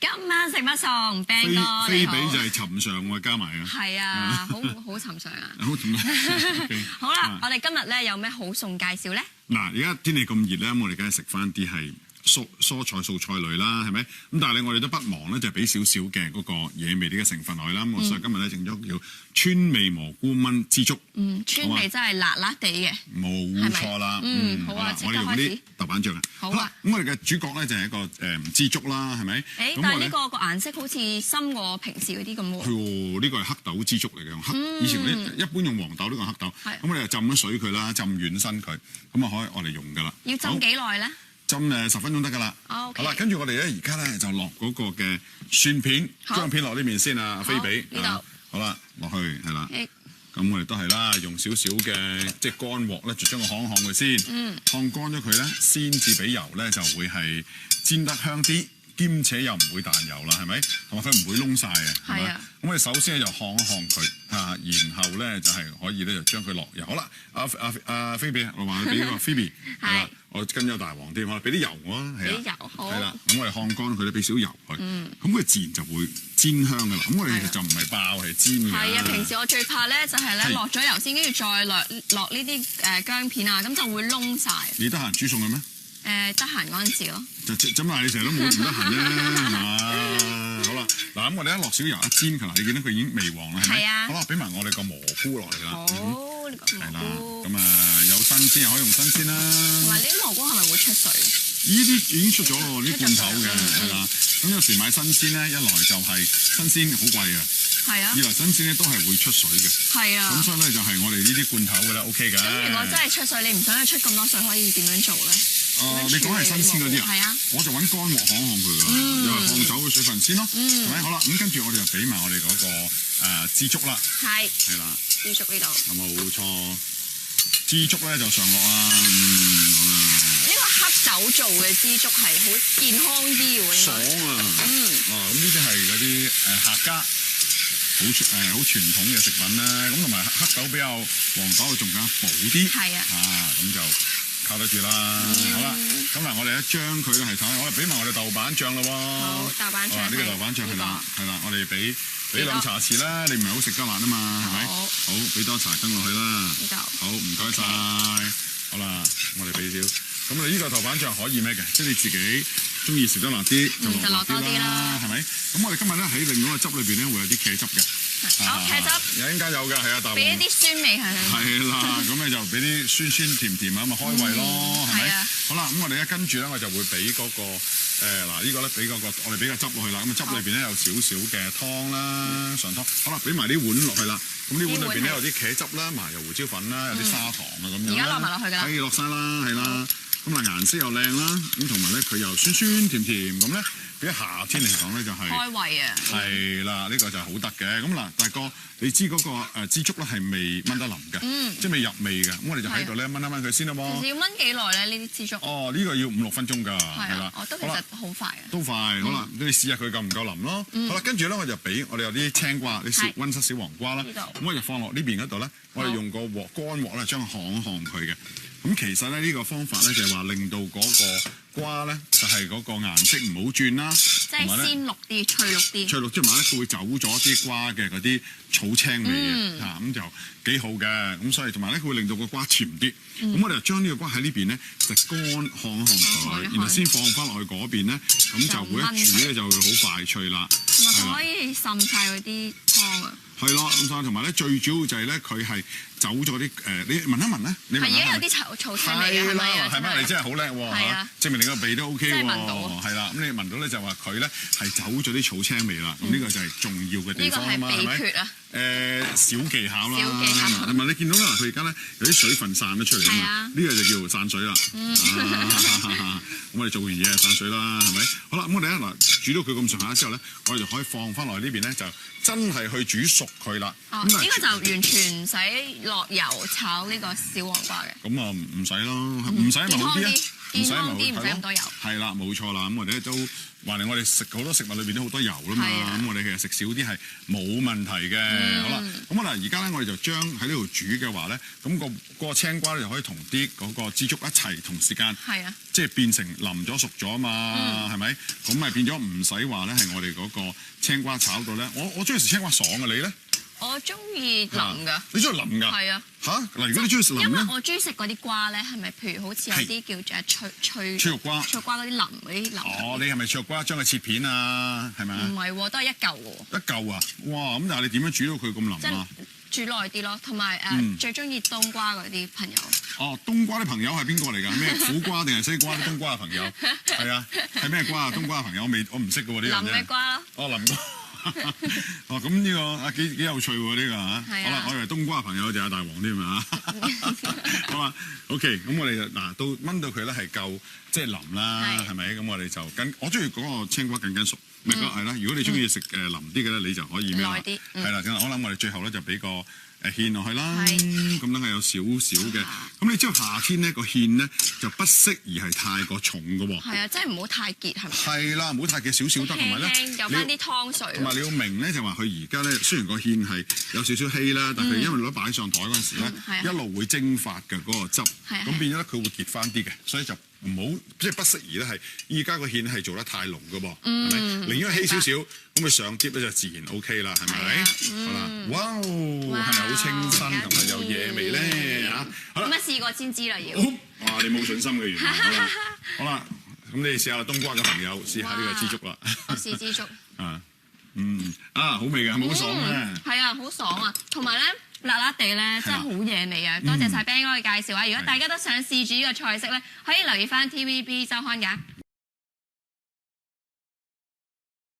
今晚食乜餸？餅哥非比就係尋常喎，加埋啊。係啊，好尋常啊。好尋常。好啦，我哋今日咧有咩好餸介紹咧？嗱，而家天氣咁熱咧，我哋梗係食翻啲係蔬菜素菜類啦，係咪？咁但係我哋都不忘咧，就係俾少少嘅嗰個野味啲嘅成分落去啦。咁所以今日咧整咗叫川味蘑菇炆枝竹。川味真係辣辣地嘅。冇錯啦。好啊，我哋用啲豆瓣醬啊。好啊。咁我哋嘅主角咧就係一個枝竹啦，係咪？誒，但係呢個顏色好似深過平時嗰啲咁喎。係呢個係黑豆枝竹嚟嘅，以前嗰啲一般用黃豆，呢個黑豆。咁我哋就浸咗水佢啦，浸軟身佢，咁啊可以我哋用㗎啦。要浸幾耐咧？浸10分鐘得㗎啦。好啦，跟住我哋咧而家咧就落嗰個嘅蒜片，薑片落呢邊先啊，菲比。呢度。好啦，落去係啦。咁我哋都係啦，用少少嘅即係乾鑊咧，就將個烘佢先。烘乾咗佢咧，先至俾油咧就會係煎得香啲，兼且又唔會彈油啦，係咪？同埋佢唔會燶晒嘅。係啊。咁我哋首先咧就烘一烘佢嚇，然後咧就係可以咧就將佢落油。好啦，阿菲比，我話你俾個菲比係啦，我跟咗大王添，我俾啲油我啊，係啊，油好。係啦，咁我哋烘乾佢咧，俾少油佢，咁佢自然就會煎香㗎啦。咁我哋就唔係爆係煎嘅。係啊，平時我最怕咧就係咧落咗油先，跟住再落呢啲薑片啊，咁就會燶晒。你得閒煮餸嘅咩？得閒嗰陣時咯。就咁但係你成日都冇唔得閒啫，係嘛？好啦，嗱咁我哋一落少油一煎佢啦，你見到佢已經微黃啦，係咪？係啊。好啦，俾埋我哋個蘑菇落嚟啦。好，呢個蘑菇。咁有新鮮又可以用新鮮啦。同埋呢啲蘑菇係咪會出水？呢啲已經出咗咯，呢啲罐頭嘅係啦。咁有時買新鮮咧，一來就係新鮮好貴嘅。係啊。二來新鮮咧都係會出水嘅。係啊。咁所以咧就係我哋呢啲罐頭嘅啦 OK 嘅。咁如果真係出水，你唔想佢出咁多水，可以點樣做咧？你講係新鮮嗰啲啊？係啊。我就揾乾鑊烘佢㗎，又係烘走個水分先咯。係咪？好啦，咁跟住我哋就俾埋我哋嗰個枝竹啦。係。係啦。枝竹呢度。冇錯。枝竹咧就上落啊，好啦。呢個黑豆做嘅枝竹係好健康啲嘅喎，爽啊！咁呢啲係嗰啲客家好傳統嘅食品啦。咁同埋黑豆比較黃豆仲更加補啲。係啊。咁就靠得住啦。好啦，咁嗱，我哋一將佢咧係睇，我哋俾埋我哋豆瓣醬啦喎。好，豆瓣醬。呢個豆瓣醬係啦，我哋俾2茶匙啦，你唔係好食得辣啊嘛，係咪？好，俾多茶羹落去啦。呢度。好，唔該晒。好啦，我哋俾少。咁你呢個豆瓣醬可以咩嘅？即係你自己中意食得辣啲就落多啲啦，係咪？咁我哋今日咧喺另外一個汁裏邊咧會有啲茄汁嘅。茄汁。有陣間有㗎，係啊，大王。俾一啲酸味係咪？係啦，咁你就俾啲酸酸甜甜啊，咁啊開胃咯，係咪？好啦，咁我哋咧跟住咧我就會俾嗰個呢個咧俾嗰個我哋俾個汁落去啦。咁啊汁裏邊咧有少少嘅湯啦，上湯。好啦，俾埋啲碗落去啦。咁呢碗裏邊咧有啲茄汁啦、麻油胡椒粉啦、有啲砂糖啊咁樣。而家落埋落去㗎啦。可以落晒啦，係啦。咁啊顏色又靚啦，咁同埋咧佢又酸酸甜甜咁咧，俾夏天嚟講咧就係開胃啊！係啦，呢個就係好得嘅。咁嗱，大哥，你知嗰個枝竹咧係未炆得腍嘅，即係未入味嘅。咁我哋就喺度咧炆一炆佢先啦喎。其實要炆幾耐咧？呢啲枝竹？呢個要5-6分鐘㗎，係啦。我都其實好快啊。都快，好啦，你試下佢夠唔夠腍咯。好啦，跟住咧我就俾我哋有啲青瓜，啲溫室小黃瓜啦。咁我就放落呢邊嗰度咧，我哋用個乾鑊咧將烘佢嘅。咁其實咧呢個方法咧就係話令到嗰個瓜咧就係嗰個顏色唔好轉啦，即係鮮綠啲、翠綠啲。翠綠之埋咧，佢會走咗啲瓜嘅嗰啲草青味嘅，咁就幾好嘅。咁所以同埋咧，佢會令到個瓜甜啲。咁我哋就將呢個瓜喺呢邊咧就乾烘佢，然後先放翻落去嗰邊咧，咁就會一煮咧就會好快脆啦。同埋佢可以滲晒嗰啲湯啊。係咯，咁所以同埋咧最主要就係咧佢係走咗啲你聞一聞咧，你聞下。係已經有啲草青味嘅，係咪啊？係咪？你真係好叻喎！係啊，證明你個鼻都 OK 喎。真係聞到。係啦，咁你聞到咧就話佢咧係走咗啲草青味啦。咁呢個就係重要嘅地方啊嘛，係咪？呢個係秘訣啊！小技巧啦。小技巧。同埋你見到啦，佢而家咧有啲水分散咗出嚟啊嘛。呢個就叫做散水啦。咁我哋做完嘢就散水啦，係咪？好啦，咁我哋嗱煮到佢咁上下之後咧，我哋就可以放翻落去呢邊咧，就真係去煮熟佢啦。呢個就完全唔使落油炒呢個小黃瓜嘅。咁啊唔使咯，唔使咪好啲啊？健康啲，唔使咁多油。係啦，冇錯啦。咁我哋都話嚟，我哋食好多食物裏邊都好多油啦嘛。咁我哋其實食少啲係冇問題嘅。好啦，咁嗱而家咧，我哋就將喺呢度煮嘅話咧，咁個青瓜咧就可以同啲嗰個枝竹一齊同時間，即係變成腍咗熟咗啊嘛，係咪？咁咪變咗唔使話咧係我哋嗰個青瓜炒到咧。我中意食青瓜爽嘅，你咧？我中意腍㗎。你中意腍㗎？係啊。嚇！嗱，如果你中意食腍咧，因為我中意食嗰啲瓜咧，係咪？譬如好似有啲叫做脆肉瓜嗰啲腍嗰啲腍。哦，你係咪脆肉瓜將佢切片啊？係咪啊？唔係喎，都係一嚿喎。一嚿啊！哇！咁但係你點樣煮到佢咁腍啊？煮耐啲咯，同埋最中意冬瓜嗰啲朋友。哦，冬瓜啲朋友係邊個嚟㗎？咩苦瓜定係西瓜啲冬瓜嘅朋友？係啊，係咩瓜啊？冬瓜嘅朋友我唔識㗎喎呢樣嘢。腍嘅瓜咯。哦，腍瓜。哦，咁呢個幾有趣喎呢個嚇。好啦，我以為冬瓜嘅朋友就係大王添啊。好啊 ，OK， 咁我哋嗱到燜到佢咧係夠即係腍啦，係咪？咁我哋就我中意嗰個青瓜更熟。咪係啦，如果你中意食腍啲嘅咧，你就可以咩啦？係啦，我諗我哋最後咧就俾個芡落去啦，咁等係有少少嘅。咁你知道夏天呢個芡咧就不適宜係太過重嘅喎。係啊，即係唔好太結係咪？係啦，唔好太結，少少得，同埋咧有翻啲湯水。同埋你要明咧就話佢而家咧雖然個芡係有少少稀啦，但係因為攞擺上台嗰陣時咧一路會蒸發嘅嗰個汁，咁變咗咧佢會結翻啲嘅，所以就唔好即係不適宜咧係依家個芡係做得太濃嘅噃，係咪？寧願稀少少，咁佢上碟咧就自然 OK 啦，係咪？好啦，哇，係咪好清新同埋有嘢味咧？嚇，好啦，咁啊試過先知啦要。哇，你冇信心嘅原來，好啦，咁你試下冬瓜嘅朋友試下呢個枝竹啦。我試枝竹。好味嘅，係咪好爽咧？係啊，好爽啊，同埋咧。辣辣地咧，真係好惹味啊！多謝晒 Ben 哥嘅介紹啊！如果大家都想試煮呢個菜式咧，可以留意翻 TVB 週刊㗎。